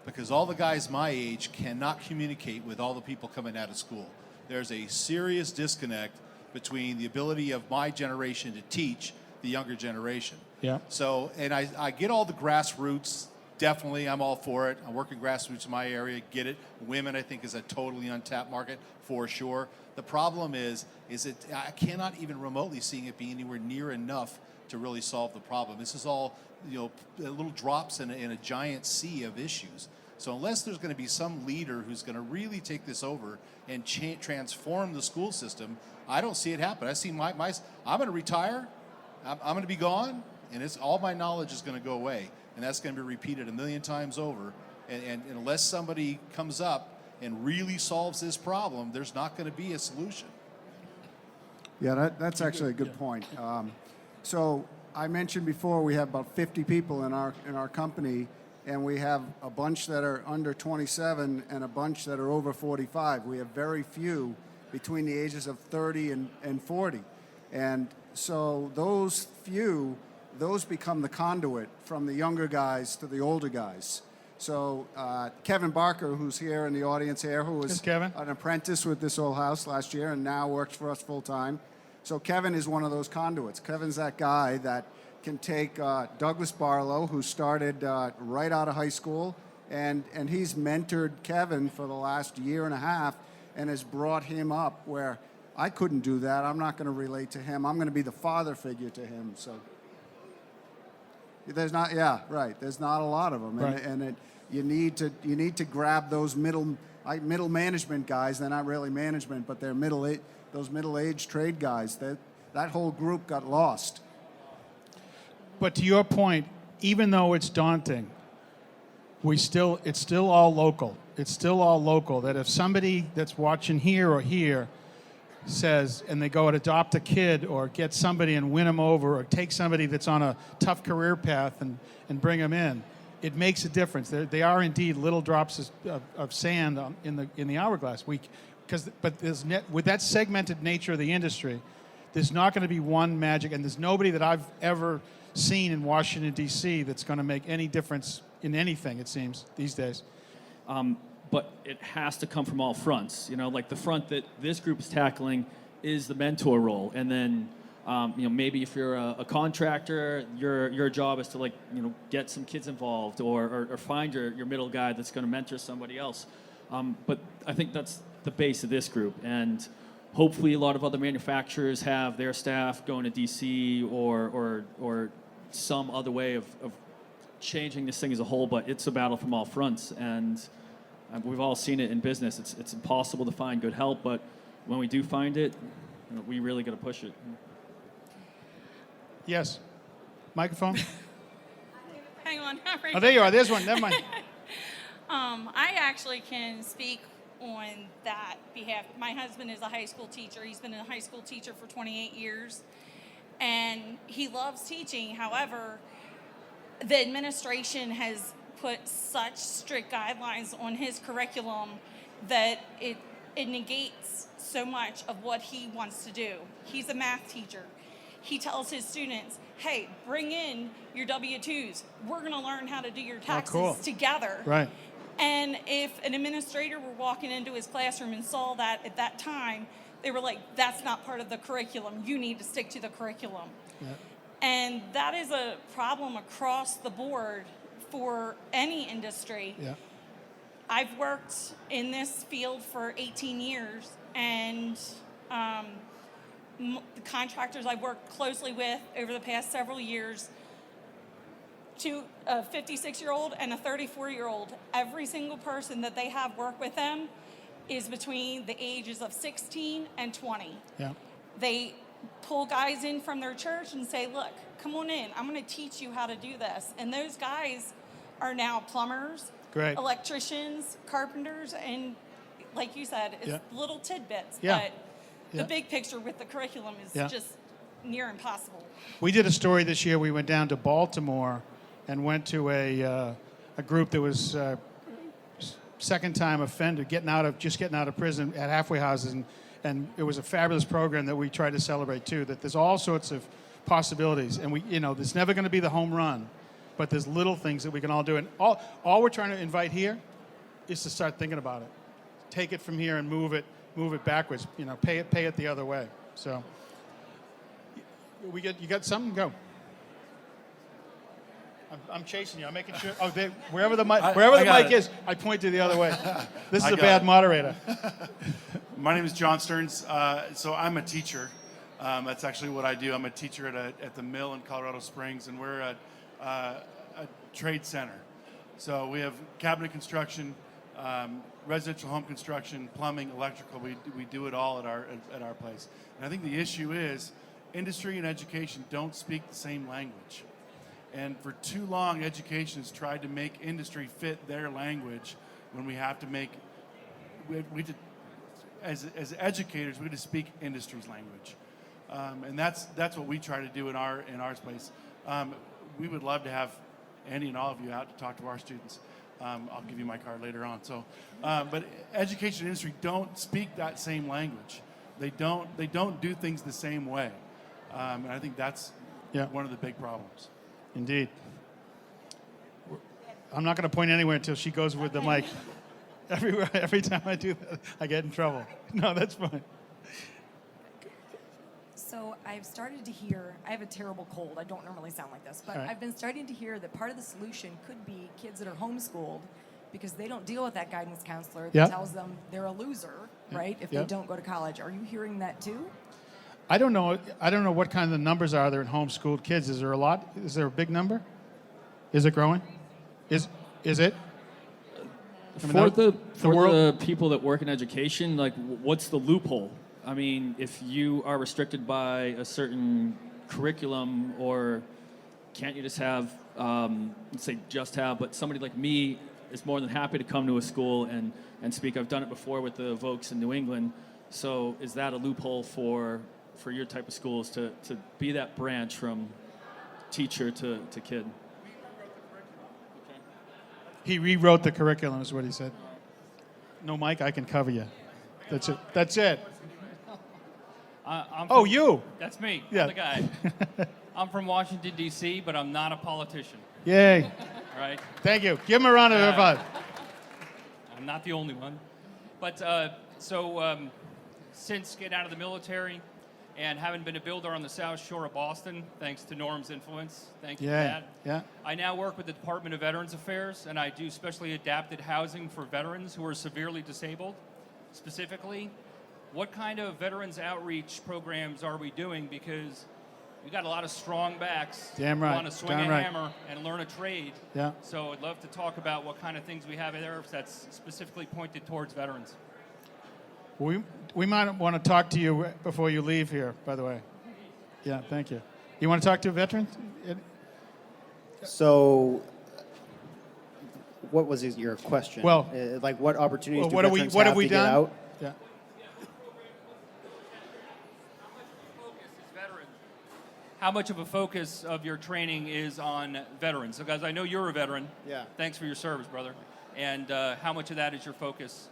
Because all the guys my age cannot communicate with all the people coming out of school. There's a serious disconnect between the ability of my generation to teach the younger generation. Yeah. So, and I get all the grassroots definitely, I'm all for it. I'm working grassroots in my area, get it. Women, I think, is a totally untapped market for sure. The problem is that I cannot even remotely seeing it be anywhere near enough to really solve the problem. This is all, little drops in a giant sea of issues. So unless there's going to be some leader who's going to really take this over and transform the school system, I don't see it happen. I see I'm going to retire, I'm going to be gone, and all my knowledge is going to go away, and that's going to be repeated a million times over. And unless somebody comes up and really solves this problem, there's not going to be a solution. Yeah, that's actually a good point. So I mentioned before we have about 50 people in our company, and we have a bunch that are under 27 and a bunch that are over 45. We have very few between the ages of 30 and 40. And so those few, those become the conduit from the younger guys to the older guys. So Kevin Barker, who's here in the audience here, who was an apprentice with this old house last year and now works for us full time. So Kevin is one of those conduits. Kevin's that guy that can take Douglas Barlow, who started right out of high school, and he's mentored Kevin for the last year and a half and has brought him up where I couldn't do that. I'm not going to relate to him. I'm going to be the father figure to him. So there's not, there's not a lot of them, right. and you need to grab those middle management guys. They're not really management, but they're those middle-aged trade guys. That whole group got lost. But to your point, even though it's daunting, it's still all local. It's still all local. That if somebody that's watching here or here says, and they go and adopt a kid or get somebody and win them over, or take somebody that's on a tough career path and bring them in, it makes a difference. They are indeed little drops of sand in the hourglass. With that segmented nature of the industry, there's not going to be one magic, and there's nobody that I've ever seen in Washington, D.C. that's going to make any difference in anything, it seems, these days. But it has to come from all fronts. Like the front that this group is tackling is the mentor role. And then, maybe if you're a contractor, your job is to get some kids involved or find your middle guy that's going to mentor somebody else. But I think that's the base of this group. And hopefully a lot of other manufacturers have their staff going to DC or some other way of changing this thing as a whole, but it's a battle from all fronts, and we've all seen it in business. It's impossible to find good help, but when we do find it, we really got to push it. Yes. Microphone? Hang on. Oh, there you are. There's one. Never mind. I actually can speak on that behalf. My husband is a high school teacher. He's been a high school teacher for 28 years, and he loves teaching. However, the administration has put such strict guidelines on his curriculum that it negates so much of what he wants to do. He's a math teacher. He tells his students, hey, bring in your W-2s. We're going to learn how to do your taxes together. Right. And if an administrator were walking into his classroom and saw that at that time, they were like, that's not part of the curriculum. You need to stick to the curriculum. Yeah. And that is a problem across the board for any industry. Yeah. I've worked in this field for 18 years, and the contractors I've worked closely with over the past several years, to a 56-year-old and a 34-year-old, every single person that they have work with them is between the ages of 16 and 20. Yeah. They pull guys in from their church and say, look, come on in. I'm going to teach you how to do this. And those guys are now plumbers, electricians, carpenters, and like you said, it's little tidbits. But the big picture with the curriculum is just near impossible. We did a story this year. We went down to Baltimore and went to a group that was second-time offender, getting out of prison at halfway houses, and it was a fabulous program that we tried to celebrate too. That there's all sorts of possibilities, and there's never going to be the home run, but there's little things that we can all do. And all we're trying to invite here is to start thinking about it, take it from here and move it backwards. Pay it the other way. So you got something? Go. I'm chasing you. I'm making sure. Oh, wherever the mic is, I point to the other way. This is a bad moderator. My name is John Stearns. So I'm a teacher. That's actually what I do. I'm a teacher at the mill in Colorado Springs, and we're a trade center. So we have cabinet construction, residential home construction, plumbing, electrical. We do it all at our place. And I think the issue is industry and education don't speak the same language. And for too long, education has tried to make industry fit their language when we have to make, as educators, we have to speak industry's language. And that's what we try to do in our place. We would love to have Andy and all of you out to talk to our students. I'll give you my card later on. So, but education industry don't speak that same language. They don't do things the same way. And I think that's one of the big problems. Indeed. I'm not going to point anywhere until she goes with the mic. Every time I do that, I get in trouble. No, that's fine. So I've started to hear, I have a terrible cold. I don't normally sound like this, but Right. I've been starting to hear that part of the solution could be kids that are homeschooled because they don't deal with that guidance counselor that tells them they're a loser, right, if they don't go to college. Are you hearing that too? I don't know what kind of numbers are there in homeschooled kids. Is there a lot? Is there a big number? Is it growing? Is it? For the people that work in education, like, what's the loophole? I mean, if you are restricted by a certain curriculum, or can't you just have, but somebody like me is more than happy to come to a school and speak. I've done it before with the Vokes in New England. So is that a loophole for your type of schools to be that branch from teacher to kid? He rewrote the curriculum, is what he said. No, Mike, I can cover you. That's it. That's it. You. That's me. Yeah. I'm the guy. I'm from Washington, D.C., but I'm not a politician. Yay. All right? Thank you. Give him a round of applause. I'm not the only one. But since getting out of the military and having been a builder on the South Shore of Boston, thanks to Norm's influence, thank you for that. Yeah. I now work with the Department of Veterans Affairs, and I do specially adapted housing for veterans who are severely disabled. Specifically, what kind of veterans outreach programs are we doing? Because we got a lot of strong backs Damn right. who want to swing Damn a right. hammer and learn a trade. Yeah. So I'd love to talk about what kind of things we have there that's specifically pointed towards veterans. We might want to talk to you before you leave here, by the way. Yeah, thank you. You want to talk to veterans? So, what was your question? Well, like what opportunities do what veterans have have we to done? get out? Yeah. How much of a focus of your training is on veterans? So, guys, I know you're a veteran. Yeah. Thanks for your service, brother. And how much of that is your focus?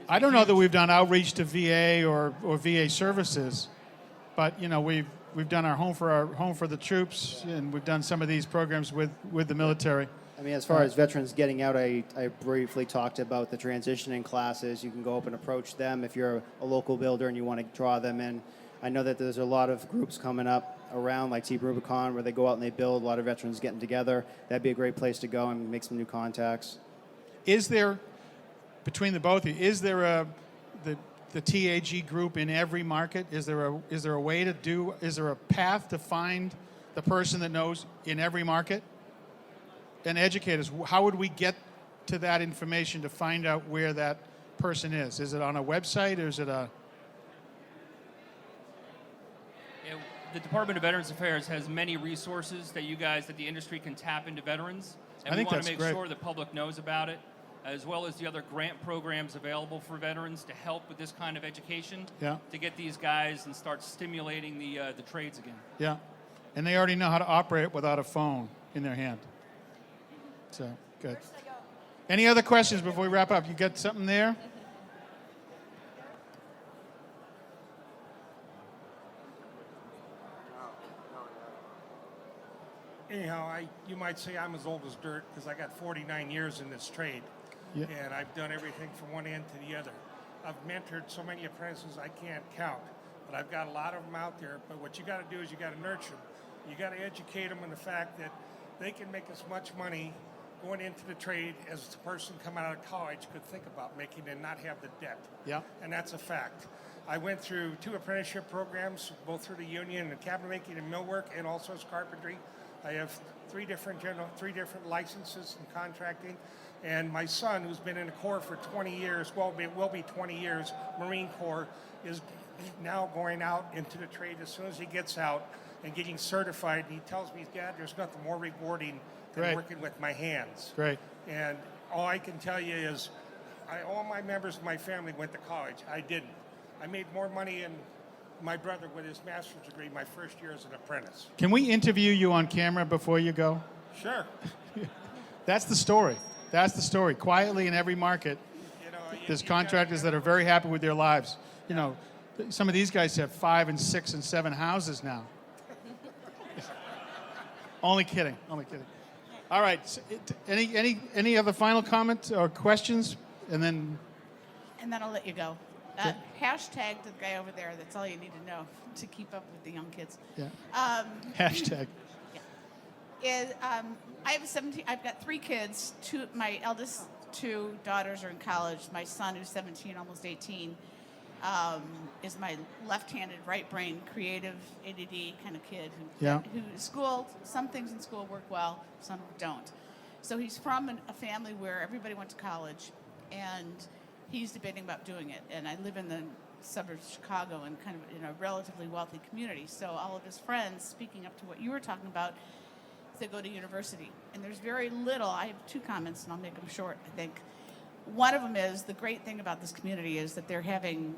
I don't know that we've done outreach to VA or VA services, but we've done our home for the troops, and we've done some of these programs with the military. I mean, as far as veterans getting out, I briefly talked about the transitioning classes. You can go up and approach them if you're a local builder and you want to draw them in. I know that there's a lot of groups coming up around, like Team Rubicon, where they go out and they build. A lot of veterans getting together. That'd be a great place to go and make some new contacts. Is there, between the both of you, is there the TAG group in every market? Is there a way to do? Is there a path to find the person that knows in every market? And educators, how would we get to that information to find out where that person is? Is it on a website, or is it a? The Department of Veterans Affairs has many resources that the industry can tap into veterans. And I think we want that's to make great. sure the public knows about it, as well as the other grant programs available for veterans to help with this kind of education. Yeah. To get these guys and start stimulating the trades again. Yeah, and they already know how to operate without a phone in their hand. So, good. Any other questions before we wrap up? You got something there? Anyhow, you might say I'm as old as dirt because I got 49 years in this trade. Yeah. And I've done everything from one end to the other. I've mentored so many apprentices I can't count, but I've got a lot of them out there. But what you got to do is you got to nurture them. You got to educate them in the fact that they can make as much money going into the trade as the person coming out of college could think about making and not have the debt. Yeah. And that's a fact. I went through 2 apprenticeship programs, both through the union and cabinet making and millwork, and also as carpentry. I have 3 different licenses in contracting. And my son, who's been in the Corps for 20 years, will be 20 years, Marine Corps, is now going out into the trade as soon as he gets out and getting certified. And he tells me, Dad, there's nothing more rewarding than Great. working with my hands. Great. And all I can tell you is, all my members of my family went to college. I didn't. I made more money than my brother with his master's degree my first year as an apprentice. Can we interview you on camera before you go? Sure. That's the story. That's the story. Quietly in every market, there's contractors that are very happy with their lives. You know, some of these guys have 5 and 6 and 7 houses now. Only kidding. Only kidding. All right. So any other final comments or questions? And then I'll let you go. Hashtag the guy over there. That's all you need to know to keep up with the young kids. Yeah. Hashtag. I have 17. I've got 3 kids. My eldest 2 daughters are in college. My son, who's 17, almost 18, is my left-handed, right-brain, creative, ADD kind of kid who school. Some things in school work well, some don't. So he's from a family where everybody went to college, and he's debating about doing it. And I live in the suburbs of Chicago and kind of in a relatively wealthy community. So all of his friends, speaking up to what you were talking about, they go to university. And there's very little. I have 2 comments, and I'll make them short, I think. One of them is the great thing about this community is that they're having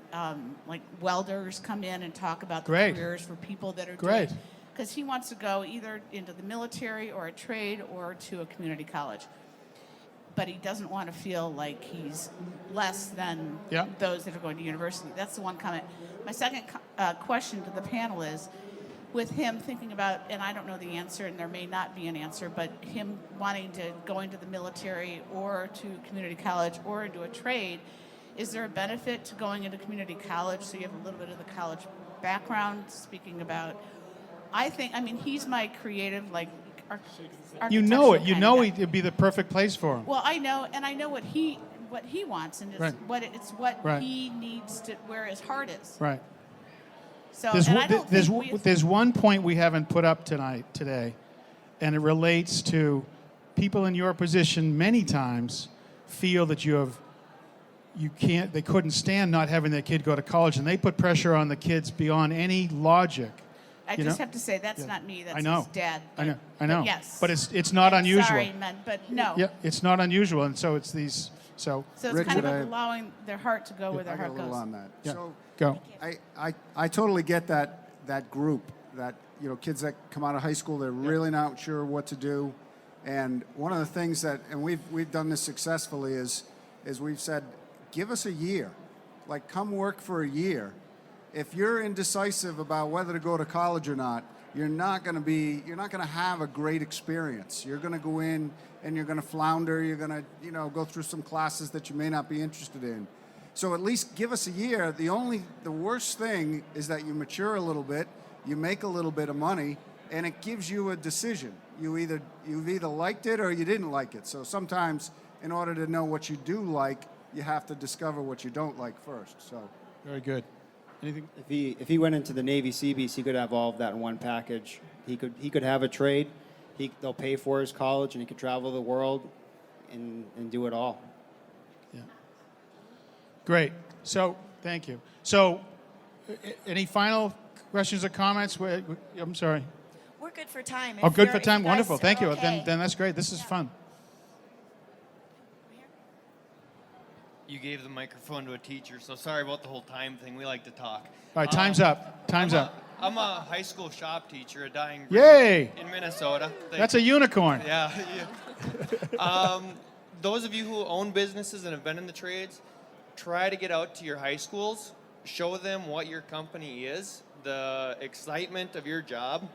like welders come in and talk about the careers for people that are doing. Because he wants to go either into the military or a trade or to a community college. But he doesn't want to feel like he's less than those that are going to university. That's the one comment. My second question to the panel is, with him thinking about, and I don't know the answer, and there may not be an answer, but him wanting to go into the military or to community college or into a trade, is there a benefit to going into community college so you have a little bit of the college background? Speaking about, he's my creative, you know it. You know it'd be the perfect place for him. Well, I know, and I know what he wants, and it's what he needs to, where his heart is. Right. So there's one point we haven't put up today, and it relates to people in your position many times feel that they couldn't stand not having their kid go to college, and they put pressure on the kids beyond any logic. I just have to say that's not me. That's his dad. I know. But yes. But it's not unusual. Sorry, man, but no. Yeah, it's not unusual, and so it's these. So it's Richard, kind of allowing their heart to go where their heart goes. On that. Yeah. So go. I totally get that group, that kids that come out of high school, they're really not sure what to do. And one of the things that, and we've done this successfully, is we've said, give us a year. Like, come work for a year. If you're indecisive about whether to go to college or not, you're not going to have a great experience. You're going to go in and you're going to flounder. You're going to, go through some classes that you may not be interested in. So at least give us a year. The worst thing is that you mature a little bit, you make a little bit of money, and it gives you a decision. You've either liked it or you didn't like it. So sometimes, in order to know what you do like, you have to discover what you don't like first. So very good. Anything? If he went into the Navy Seabees, he could have all of that in one package. He could have a trade. They'll pay for his college, and he could travel the world and do it all. Yeah. Great. So thank you. So any final questions or comments? I'm sorry. We're good for time. Oh, good for time. Wonderful. Thank you. Okay. Then that's great. This is fun. You gave the microphone to a teacher, so sorry about the whole time thing. We like to talk. All right, time's up. Time's up. I'm a high school shop teacher, a dying breed Yay! in Minnesota. That's a unicorn. Yeah. Those of you who own businesses and have been in the trades, try to get out to your high schools, show them what your company is, the excitement of your job,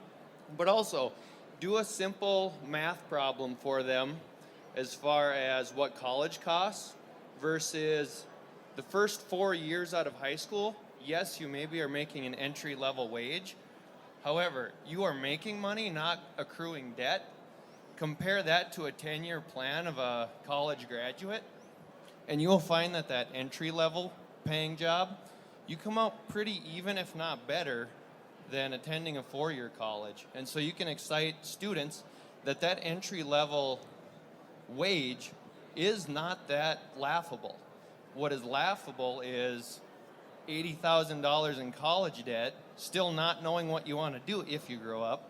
but also do a simple math problem for them as far as what college costs versus the first 4 years out of high school. Yes, you maybe are making an entry-level wage. However, you are making money, not accruing debt. compare that to a 10-year plan of a college graduate, and you'll find that that entry-level paying job, you come out pretty even, if not better, than attending a 4-year college. And so you can excite students that that entry-level wage is not that laughable. What is laughable is $80,000 in college debt, still not knowing what you want to do if you grow up,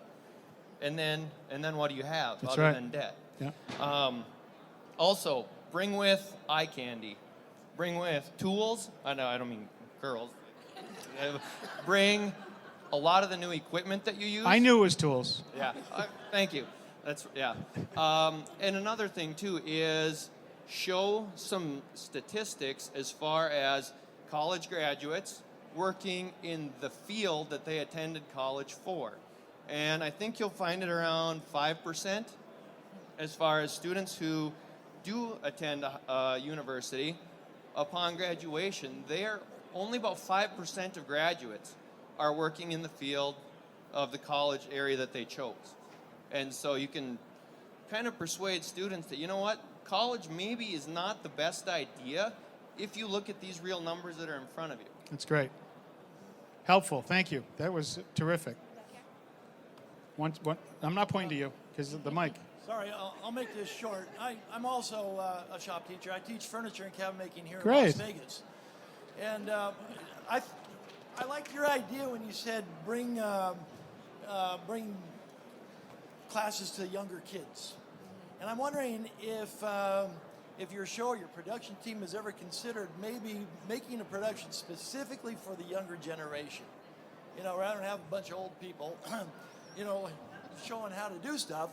and then what do you have That's other right. than debt? Yeah. Also, bring with eye candy. Bring with tools. I don't mean girls. Bring a lot of the new equipment that you use. I knew it was tools. Yeah. Thank you. That's yeah. And another thing too is show some statistics as far as college graduates working in the field that they attended college for. And I think you'll find it around 5% as far as students who do attend a university. Upon graduation, only about 5% of graduates are working in the field of the college area that they chose. And so you can kind of persuade students that, you know what, college maybe is not the best idea if you look at these real numbers that are in front of you. That's great. Helpful. Thank you. That was terrific. I'm not pointing to you because of the mic. Sorry, I'll make this short. I'm also a shop teacher. I teach furniture and cabinet making here Great. in Las Vegas. And I liked your idea when you said bring classes to younger kids. And I'm wondering if your show or your production team has ever considered maybe making a production specifically for the younger generation. You know, rather than have a bunch of old people, you know, showing how to do stuff.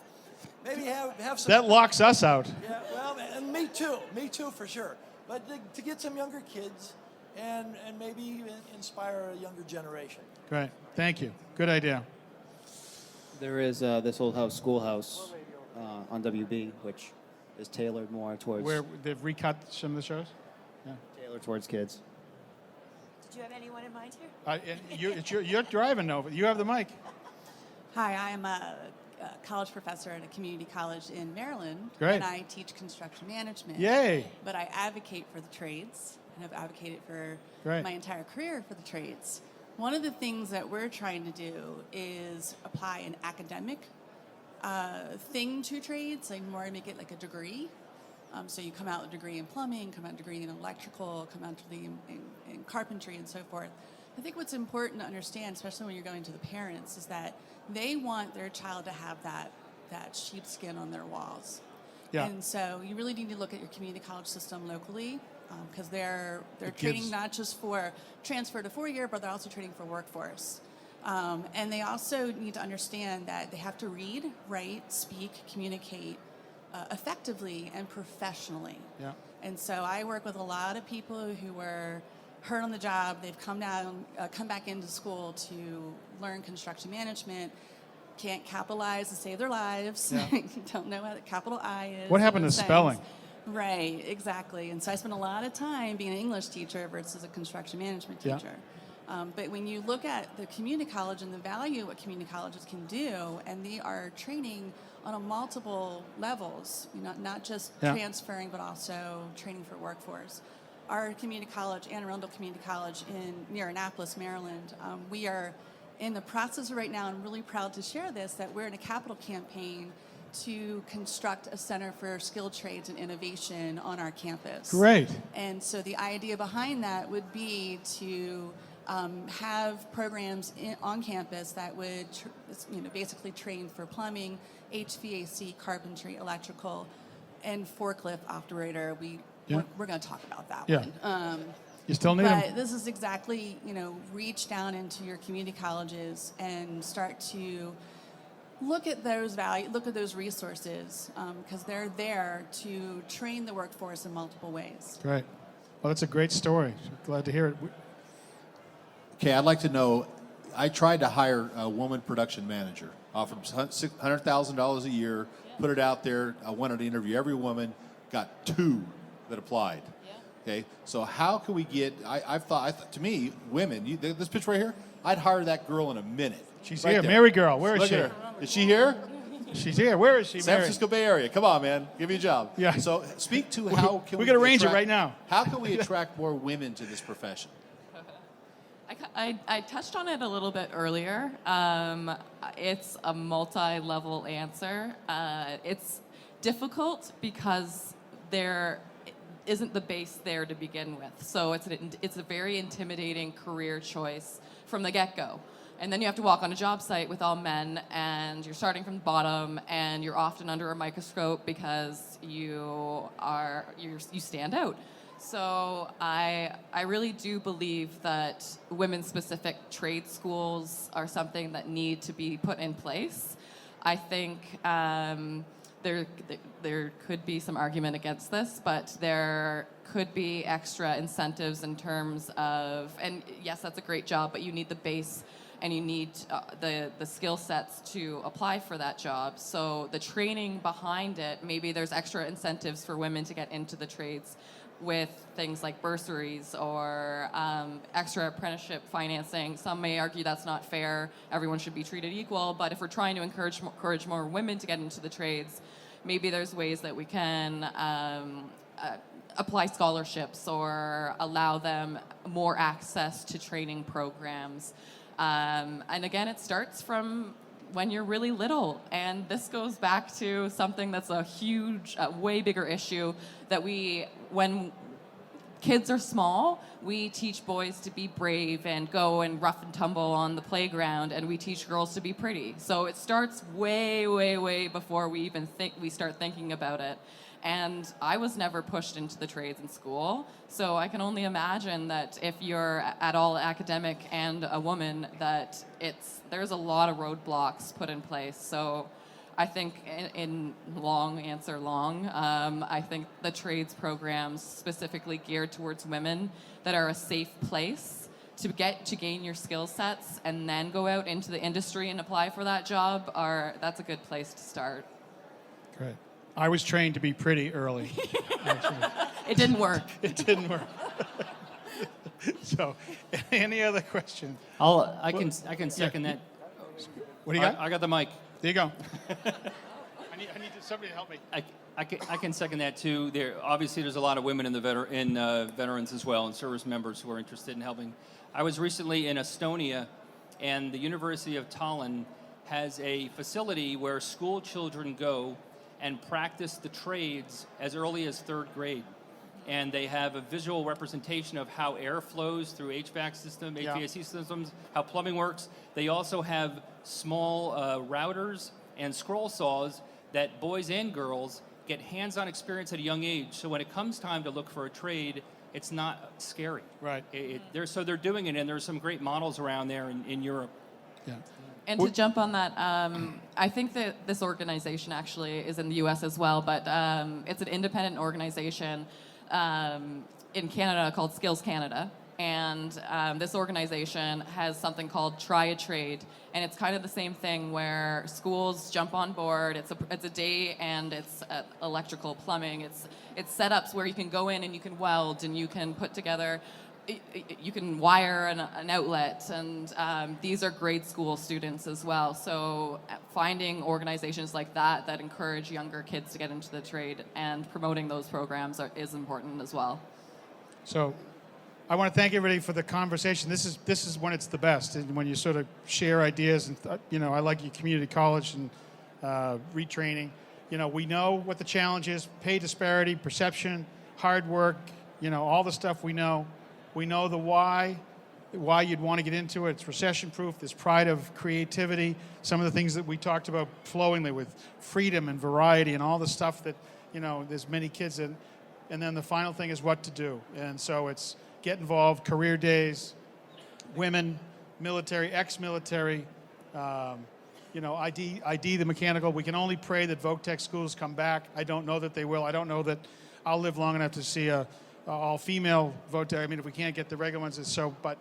Maybe have some. That locks us out. Yeah, well, and me too for sure. But to get some younger kids and maybe inspire a younger generation. Great. Thank you. Good idea. There is this old house, schoolhouse, on WB, which is tailored more towards Where they've recut some of the shows? Yeah. tailored towards kids. Did you have anyone in mind here? You're driving over. You have the mic. Hi, I'm a college professor at a community college in Maryland. Great. And I teach construction management. Yay. But I advocate for the trades and have advocated for Great. my entire career for the trades. One of the things that we're trying to do is apply an academic thing to trades, like more make it like a degree. So you come out with a degree in plumbing, come out with a degree in electrical, come out with a degree in carpentry and so forth. I think what's important to understand, especially when you're going to the parents, is that they want their child to have that sheepskin on their walls. Yeah. And so you really need to look at your community college system locally, because they're It training gives- not just for transfer to 4-year, but they're also training for workforce. And they also need to understand that they have to read, write, speak, communicate effectively and professionally. Yeah. And so I work with a lot of people who were hurt on the job. They've come back into school to learn construction management, can't capitalize to save their lives, Yeah. don't know what a capital I is. What happened to those things. spelling? Right, exactly. And so I spent a lot of time being an English teacher versus a construction management Yeah. teacher. But when you look at the community college and the value of what community colleges can do, and they are training on a multiple levels, not just Yeah. transferring, but also training for workforce. Our community college, Anne Arundel Community College near Annapolis, Maryland, we are in the process right now, and really proud to share this, that we're in a capital campaign to construct a center for skilled trades and innovation on our campus. Great. And so the idea behind that would be to have programs on campus that would basically train for plumbing, HVAC, carpentry, electrical, and forklift operator. Yeah. We're going to talk about that Yeah. one. You still need But them. this is exactly, reach down into your community colleges and start to look at those resources, because they're there to train the workforce in multiple ways. Great. Well, that's a great story. Glad to hear it. Okay, I'd like to know, I tried to hire a woman production manager, offered $100,000 a year, put it out there. I wanted to interview every woman, got 2 that applied. Okay, so how can we get, I thought, to me, women, this picture right here, I'd hire that girl in a minute. She's Right here. there. Mary girl, where is Look she? at her. Is she here? She's here. Where is she? San Mary? Francisco Bay Area. Come on, man. Give me a job. Yeah. So speak to how can we we could arrange it attract- right now. How can we attract more women to this profession? I touched on it a little bit earlier. It's a multi-level answer. It's difficult because there isn't the base there to begin with. So it's a very intimidating career choice from the get-go. And then you have to walk on a job site with all men, and you're starting from the bottom, and you're often under a microscope because you stand out. So I really do believe that women-specific trade schools are something that need to be put in place. I think there could be some argument against this, but there could be extra incentives in terms of, and yes, that's a great job, but you need the base and you need the skill sets to apply for that job. So the training behind it, maybe there's extra incentives for women to get into the trades with things like bursaries or extra apprenticeship financing. Some may argue that's not fair. Everyone should be treated equal. But if we're trying to encourage more women to get into the trades, maybe there's ways that we can apply scholarships or allow them more access to training programs. And again, it starts from when you're really little. And this goes back to something that's a huge, way bigger issue that when kids are small, we teach boys to be brave and go and rough and tumble on the playground, and we teach girls to be pretty. So it starts way, way, way before we even start thinking about it. And I was never pushed into the trades in school, so I can only imagine that if you're at all academic and a woman, that there's a lot of roadblocks put in place. So I think in long answer long, I think the trades programs specifically geared towards women that are a safe place to gain your skill sets and then go out into the industry and apply for that job, that's a good place to start. Great. I was trained to be pretty early. It didn't work. It didn't work. So, any other questions? I can second that. What do you got? I got the mic. There you go. I need somebody to help me. I can second that too. Obviously there's a lot of women in the veterans as well, and service members who are interested in helping. I was recently in Estonia, and the University of Tallinn has a facility where school children go and practice the trades as early as 3rd grade. And they have a visual representation of how air flows through HVAC system, HVAC systems, how plumbing works. They also have small routers and scroll saws that boys and girls get hands-on experience at a young age. So when it comes time to look for a trade, it's not scary. Right. So they're doing it, and there's some great models around there in Europe. Yeah. And to jump on that, I think that this organization actually is in the U.S. as well, but it's an independent organization in Canada called Skills Canada. And this organization has something called Try a Trade, and it's kind of the same thing where schools jump on board. It's a day, and it's electrical, plumbing. It's setups where you can go in and you can weld and you can put together. You can wire an outlet, and these are grade school students as well. So finding organizations like that encourage younger kids to get into the trade and promoting those programs is important as well. So I want to thank everybody for the conversation. This is when it's the best, and when you sort of share ideas. And I like your community college and retraining. We know what the challenge is: pay disparity, perception, hard work. All the stuff we know. We know the why you'd want to get into it. It's recession-proof. There's pride of creativity. Some of the things that we talked about flowingly with freedom and variety and all the stuff that, there's many kids in. And then the final thing is what to do. And so it's get involved, career days, women, military, ex-military, ID the mechanical. We can only pray that Voc-Tech schools come back. I don't know that they will. I don't know that I'll live long enough to see all-female Voc-Tech. I mean, if we can't get the regular ones, but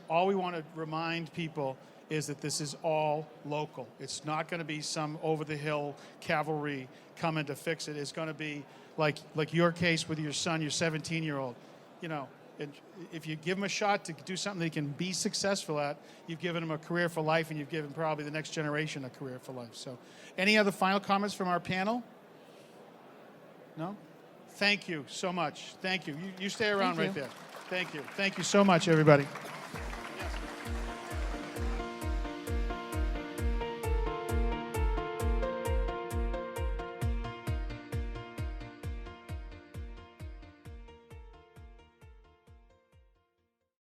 all we want to remind people is that this is all local. It's not going to be some over-the-hill cavalry coming to fix it. It's going to be like your case with your son, your 17-year-old. And if you give them a shot to do something they can be successful at, you've given them a career for life, and you've given probably the next generation a career for life. So, any other final comments from our panel? No? Thank you so much. Thank you. You stay around right there. Thank you. Thank you so much, everybody.